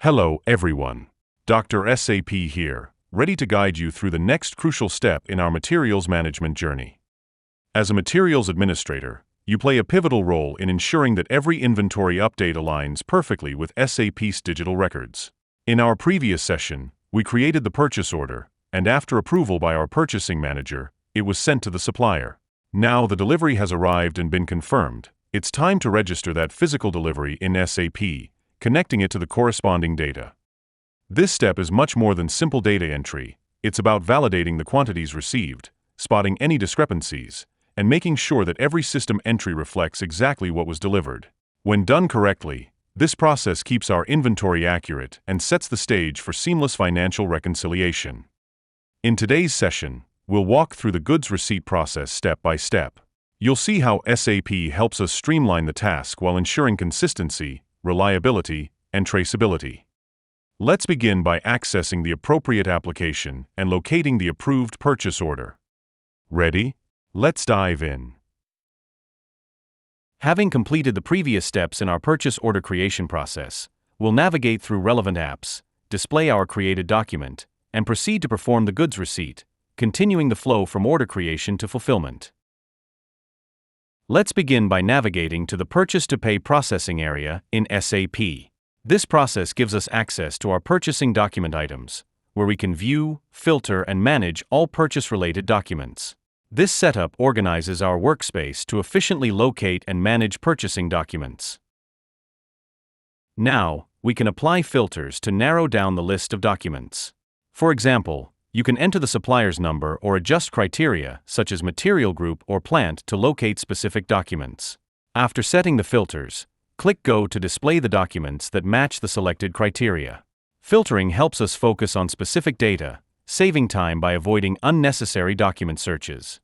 Hello, everyone. Dr. SAP here, ready to guide you through the next crucial step in our materials management journey. As a materials administrator, you play a pivotal role in ensuring that every inventory update aligns perfectly with SAP's digital records. In our previous session, we created the purchase order, and after approval by our purchasing manager, it was sent to the supplier. Now the delivery has arrived and been confirmed. It's time to register that physical delivery in SAP, connecting it to the corresponding data. This step is much more than simple data entry. It's about validating the quantities received, spotting any discrepancies, and making sure that every system entry reflects exactly what was delivered. When done correctly, this process keeps our inventory accurate and sets the stage for seamless financial reconciliation. In today's session, we'll walk through the goods receipt process step by step. You'll see how SAP helps us streamline the task while ensuring consistency, reliability, and traceability. Let's begin by accessing the appropriate application and locating the approved purchase order. Ready? Let's dive in. Having completed the previous steps in our purchase order creation process, we'll navigate through relevant apps, display our created document, and proceed to perform the goods receipt, continuing the flow from order creation to fulfillment. Let's begin by navigating to the Purchase to Pay processing area in SAP. This process gives us access to our purchasing document items, where we can view, filter, and manage all purchase-related documents. This setup organizes our workspace to efficiently locate and manage purchasing documents. Now, we can apply filters to narrow down the list of documents. For example, you can enter the supplier's number or adjust criteria, such as material group or plant, to locate specific documents. After setting the filters, click Go to display the documents that match the selected criteria. Filtering helps us focus on specific data, saving time by avoiding unnecessary document searches.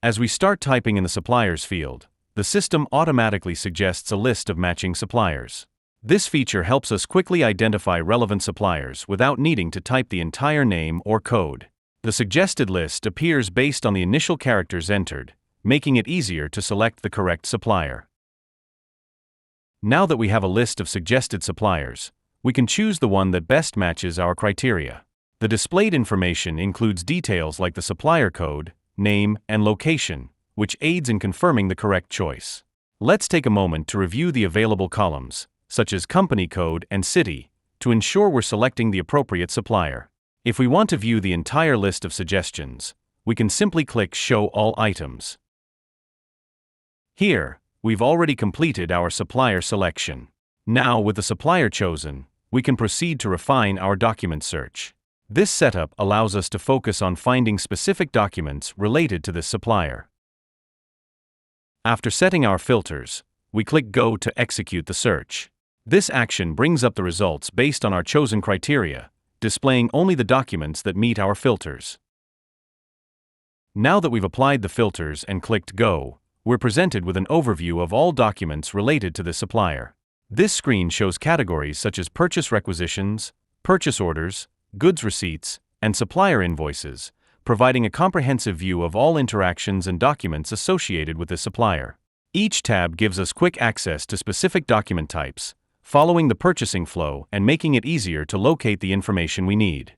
As we start typing in the suppliers field, the system automatically suggests a list of matching suppliers. This feature helps us quickly identify relevant suppliers without needing to type the entire name or code. The suggested list appears based on the initial characters entered, making it easier to select the correct supplier. Now that we have a list of suggested suppliers, we can choose the one that best matches our criteria. The displayed information includes details like the supplier code, name, and location, which aids in confirming the correct choice. Let's take a moment to review the available columns, such as company code and city, to ensure we're selecting the appropriate supplier. If we want to view the entire list of suggestions, we can simply click Show All Items. Here, we've already completed our supplier selection. Now, with the supplier chosen, we can proceed to refine our document search. This setup allows us to focus on finding specific documents related to this supplier. After setting our filters, we click Go to execute the search. This action brings up the results based on our chosen criteria, displaying only the documents that meet our filters. Now that we've applied the filters and clicked Go, we're presented with an overview of all documents related to the supplier. This screen shows categories such as purchase requisitions, purchase orders, goods receipts, and supplier invoices, providing a comprehensive view of all interactions and documents associated with the supplier. Each tab gives us quick access to specific document types, following the purchasing flow and making it easier to locate the information we need.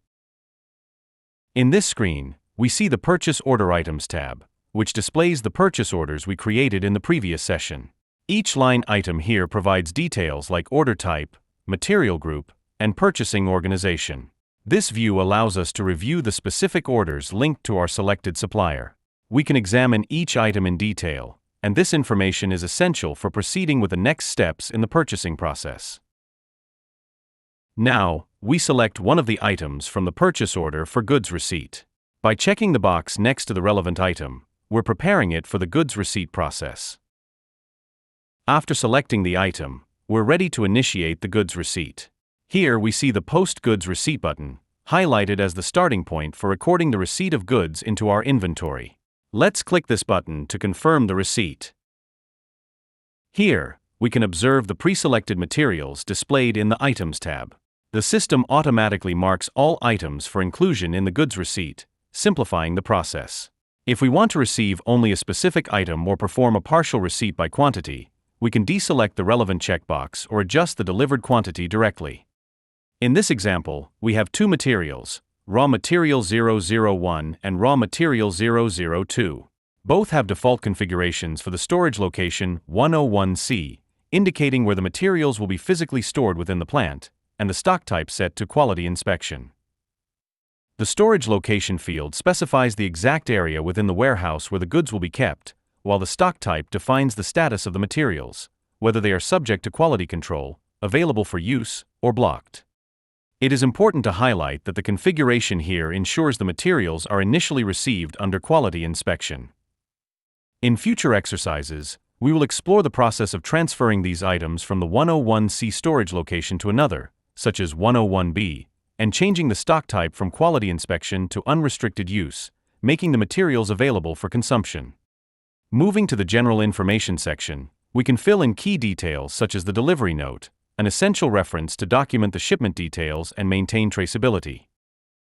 In this screen, we see the Purchase Order Items tab, which displays the purchase orders we created in the previous session. Each line item here provides details like order type, material group, and purchasing organization. This view allows us to review the specific orders linked to our selected supplier. We can examine each item in detail, and this information is essential for proceeding with the next steps in the purchasing process. Now, we select one of the items from the purchase order for goods receipt. By checking the box next to the relevant item, we're preparing it for the goods receipt process. After selecting the item, we're ready to initiate the goods receipt. Here we see the Post Goods Receipt button, highlighted as the starting point for recording the receipt of goods into our inventory. Let's click this button to confirm the receipt. Here, we can observe the pre-selected materials displayed in the Items tab. The system automatically marks all items for inclusion in the goods receipt, simplifying the process. If we want to receive only a specific item or perform a partial receipt by quantity, we can deselect the relevant checkbox or adjust the delivered quantity directly. In this example, we have two materials, raw material 001 and raw material 002. Both have default configurations for the storage location 101C, indicating where the materials will be physically stored within the plant, and the stock type set to quality inspection. The storage location field specifies the exact area within the warehouse where the goods will be kept, while the stock type defines the status of the materials, whether they are subject to quality control, available for use, or blocked. It is important to highlight that the configuration here ensures the materials are initially received under quality inspection. In future exercises, we will explore the process of transferring these items from the 101C storage location to another, such as 101B, and changing the stock type from quality inspection to unrestricted use, making the materials available for consumption. Moving to the general information section, we can fill in key details such as the delivery note, an essential reference to document the shipment details and maintain traceability.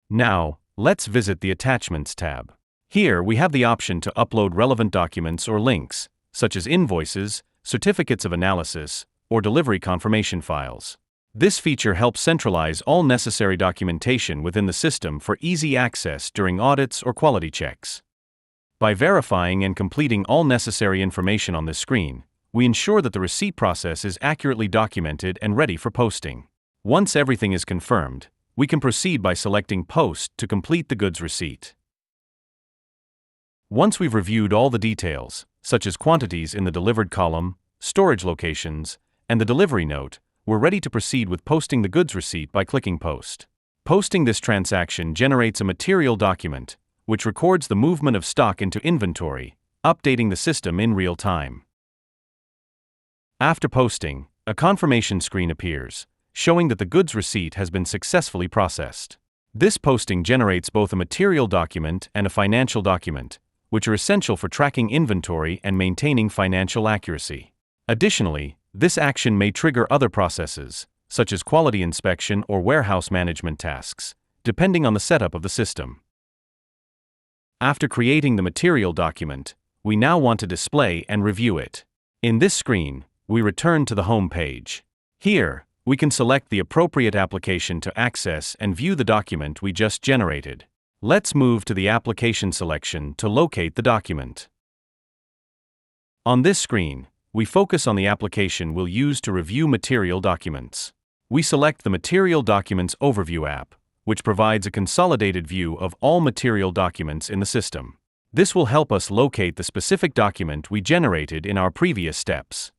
Now, let's visit the Attachments tab. Here we have the option to upload relevant documents or links, such as invoices, certificates of analysis, or delivery confirmation files. This feature helps centralize all necessary documentation within the system for easy access during audits or quality checks. By verifying and completing all necessary information on this screen, we ensure that the receipt process is accurately documented and ready for posting. Once everything is confirmed, we can proceed by selecting Post to complete the goods receipt. Once we've reviewed all the details, such as quantities in the delivered column, storage locations, and the delivery note, we're ready to proceed with posting the goods receipt by clicking Post. Posting this transaction generates a material document, which records the movement of stock into inventory, updating the system in real time. After posting, a confirmation screen appears, showing that the goods receipt has been successfully processed. This posting generates both a material document and a financial document, which are essential for tracking inventory and maintaining financial accuracy. Additionally, this action may trigger other processes, such as quality inspection or warehouse management tasks, depending on the setup of the system. After creating the material document, we now want to display and review it. In this screen, we return to the home page. Here, we can select the appropriate application to access and view the document we just generated. Let's move to the application selection to locate the document. On this screen, we focus on the application we'll use to review material documents. We select the Material Documents Overview app, which provides a consolidated view of all material documents in the system. This will help us locate the specific document we generated in our previous steps.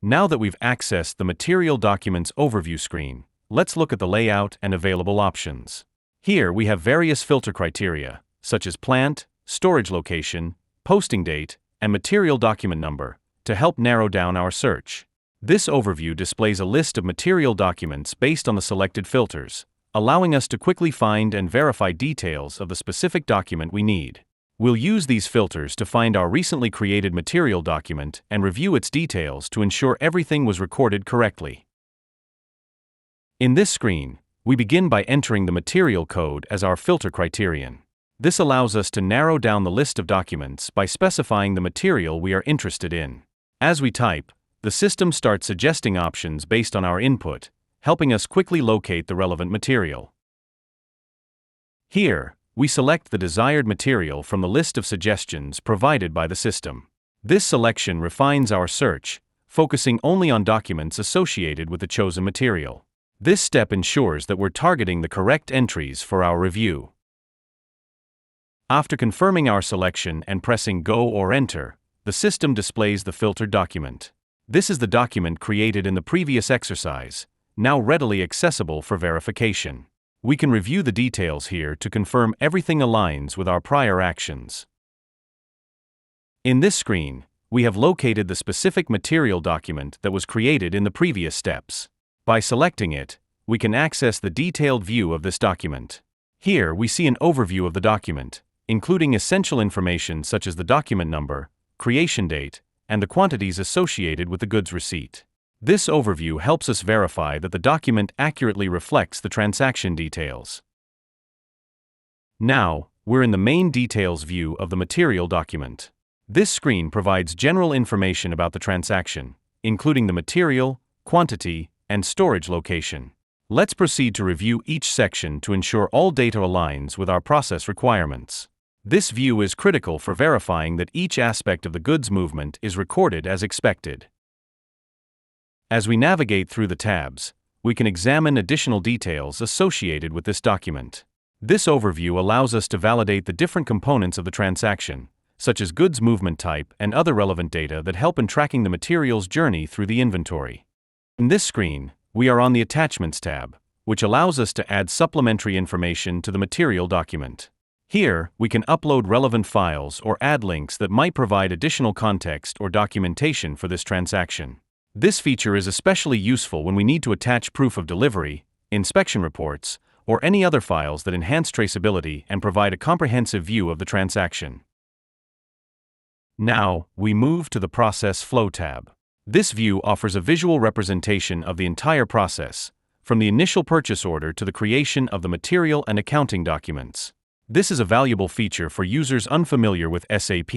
Now that we've accessed the Material Documents Overview screen, let's look at the layout and available options. Here we have various filter criteria, such as plant, storage location, posting date, and material document number, to help narrow down our search. This overview displays a list of material documents based on the selected filters, allowing us to quickly find and verify details of the specific document we need. We'll use these filters to find our recently created material document and review its details to ensure everything was recorded correctly. In this screen, we begin by entering the material code as our filter criterion. This allows us to narrow down the list of documents by specifying the material we are interested in. As we type, the system starts suggesting options based on our input, helping us quickly locate the relevant material. Here, we select the desired material from the list of suggestions provided by the system. This selection refines our search, focusing only on documents associated with the chosen material. This step ensures that we're targeting the correct entries for our review. After confirming our selection and pressing Go or Enter, the system displays the filtered document. This is the document created in the previous exercise, now readily accessible for verification. We can review the details here to confirm everything aligns with our prior actions. In this screen, we have located the specific material document that was created in the previous steps. By selecting it, we can access the detailed view of this document. Here we see an overview of the document, including essential information such as the document number, creation date, and the quantities associated with the goods receipt. This overview helps us verify that the document accurately reflects the transaction details. Now, we're in the main details view of the material document. This screen provides general information about the transaction, including the material, quantity, and storage location. Let's proceed to review each section to ensure all data aligns with our process requirements. This view is critical for verifying that each aspect of the goods movement is recorded as expected. As we navigate through the tabs, we can examine additional details associated with this document. This overview allows us to validate the different components of the transaction, such as goods movement type and other relevant data that help in tracking the material's journey through the inventory. In this screen, we are on the Attachments tab, which allows us to add supplementary information to the material document. Here, we can upload relevant files or add links that might provide additional context or documentation for this transaction. This feature is especially useful when we need to attach proof of delivery, inspection reports, or any other files that enhance traceability and provide a comprehensive view of the transaction. Now, we move to the Process Flow tab. This view offers a visual representation of the entire process, from the initial purchase order to the creation of the material and accounting documents. This is a valuable feature for users unfamiliar with SAP,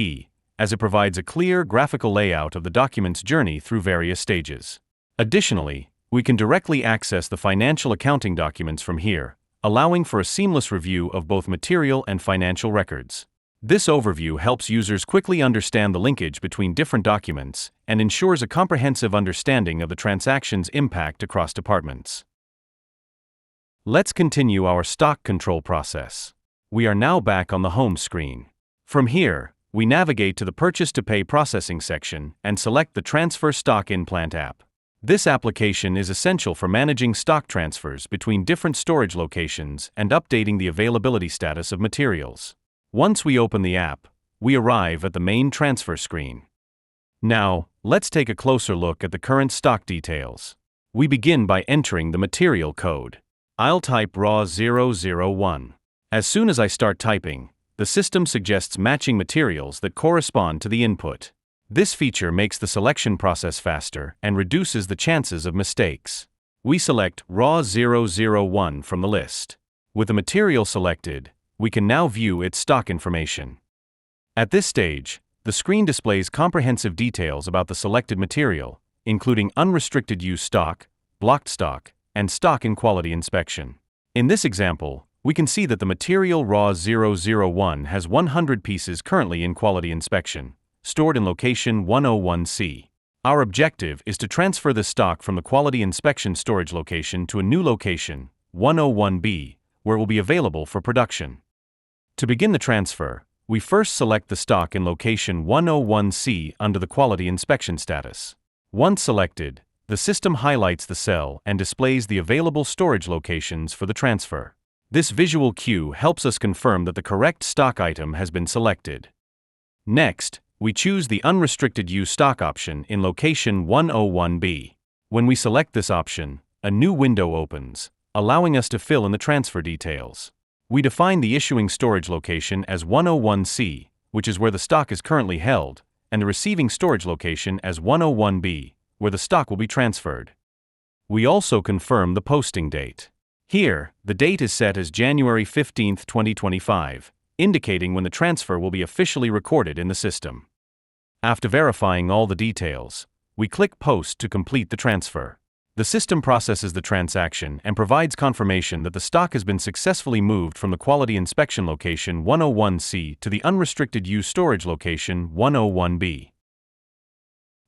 as it provides a clear graphical layout of the document's journey through various stages. Additionally, we can directly access the financial accounting documents from here, allowing for a seamless review of both material and financial records. This overview helps users quickly understand the linkage between different documents and ensures a comprehensive understanding of the transaction's impact across departments. Let's continue our stock control process. We are now back on the home screen. From here, we navigate to the Purchase to Pay processing section and select the Transfer Stock In-Plant app. This application is essential for managing stock transfers between different storage locations and updating the availability status of materials. Once we open the app, we arrive at the main transfer screen. Now, let's take a closer look at the current stock details. We begin by entering the material code. I'll type RAW001. As soon as I start typing, the system suggests matching materials that correspond to the input. This feature makes the selection process faster and reduces the chances of mistakes. We select RAW001 from the list. With the material selected, we can now view its stock information. At this stage, the screen displays comprehensive details about the selected material, including unrestricted use stock, blocked stock, and stock in quality inspection. In this example, we can see that the material RAW001 has 100 pieces currently in quality inspection, stored in location 101C. Our objective is to transfer this stock from the quality inspection storage location to a new location, 101B, where it will be available for production. To begin the transfer, we first select the stock in location 101C under the quality inspection status. Once selected, the system highlights the cell and displays the available storage locations for the transfer. This visual cue helps us confirm that the correct stock item has been selected. Next, we choose the unrestricted use stock option in location 101B. When we select this option, a new window opens, allowing us to fill in the transfer details. We define the issuing storage location as 101C, which is where the stock is currently held, and the receiving storage location as 101B, where the stock will be transferred. We also confirm the posting date. Here, the date is set as January 15, 2025, indicating when the transfer will be officially recorded in the system. After verifying all the details, we click Post to complete the transfer. The system processes the transaction and provides confirmation that the stock has been successfully moved from the quality inspection location 101C to the unrestricted use storage location 101B.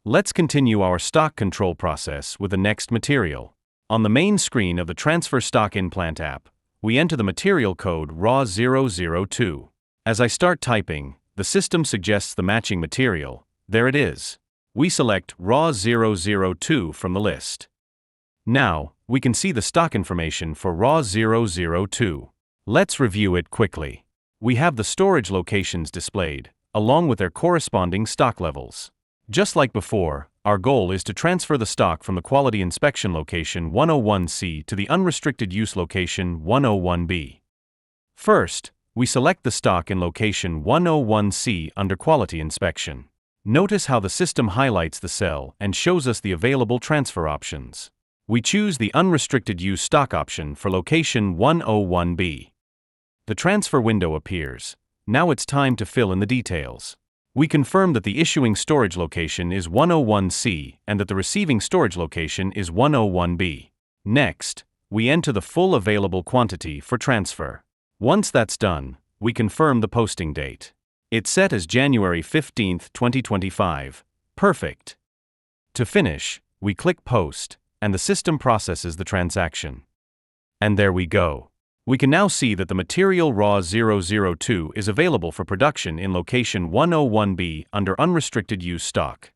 Let's continue our stock control process with the next material. On the main screen of the Transfer Stock In-Plant app, we enter the material code RAW002. As I start typing, the system suggests the matching material. There it is. We select RAW002 from the list. Now, we can see the stock information for RAW002. Let's review it quickly. We have the storage locations displayed, along with their corresponding stock levels. Just like before, our goal is to transfer the stock from the quality inspection location 101C to the unrestricted use location 101B. First, we select the stock in location 101C under quality inspection. Notice how the system highlights the cell and shows us the available transfer options. We choose the unrestricted use stock option for location 101B. The transfer window appears. Now it's time to fill in the details. We confirm that the issuing storage location is 101C and that the receiving storage location is 101B. Next, we enter the full available quantity for transfer. Once that's done, we confirm the posting date. It's set as January 15, 2025. Perfect. To finish, we click Post, and the system processes the transaction. And there we go. We can now see that the material raw 002 is available for production in location 101B under unrestricted use stock.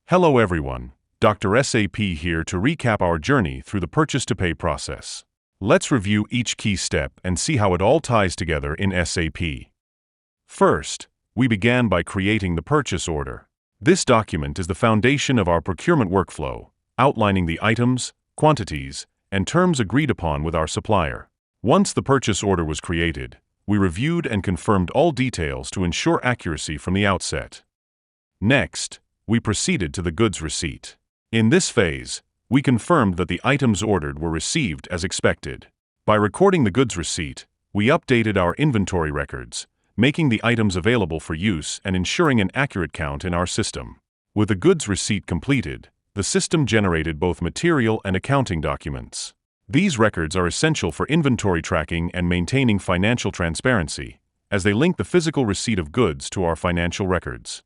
Hello everyone, Dr. SAP here to recap our journey through the purchase-to-pay process. Let's review each key step and see how it all ties together in SAP. First, we began by creating the purchase order. This document is the foundation of our procurement workflow, outlining the items, quantities, and terms agreed upon with our supplier. Once the purchase order was created, we reviewed and confirmed all details to ensure accuracy from the outset. Next, we proceeded to the goods receipt. In this phase, we confirmed that the items ordered were received as expected. By recording the goods receipt, we updated our inventory records, making the items available for use and ensuring an accurate count in our system. With the goods receipt completed, the system generated both material and accounting documents. These records are essential for inventory tracking and maintaining financial transparency, as they link the physical receipt of goods to our financial records.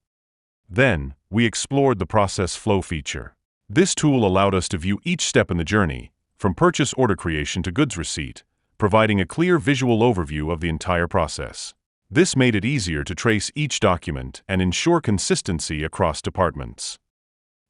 Then, we explored the process flow feature. This tool allowed us to view each step in the journey, from purchase order creation to goods receipt, providing a clear visual overview of the entire process. This made it easier to trace each document and ensure consistency across departments.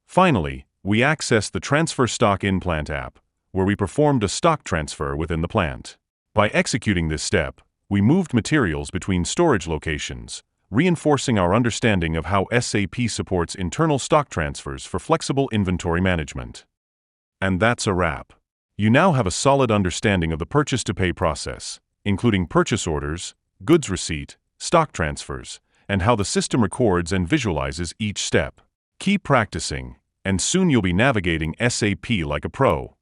Finally, we accessed the Transfer Stock in Plant app, where we performed a stock transfer within the plant. By executing this step, we moved materials between storage locations, reinforcing our understanding of how SAP supports internal stock transfers for flexible inventory management. And that's a wrap. You now have a solid understanding of the purchase-to-pay process, including purchase orders, goods receipt, stock transfers, and how the system records and visualizes each step. Keep practicing, and soon you'll be navigating SAP like a pro.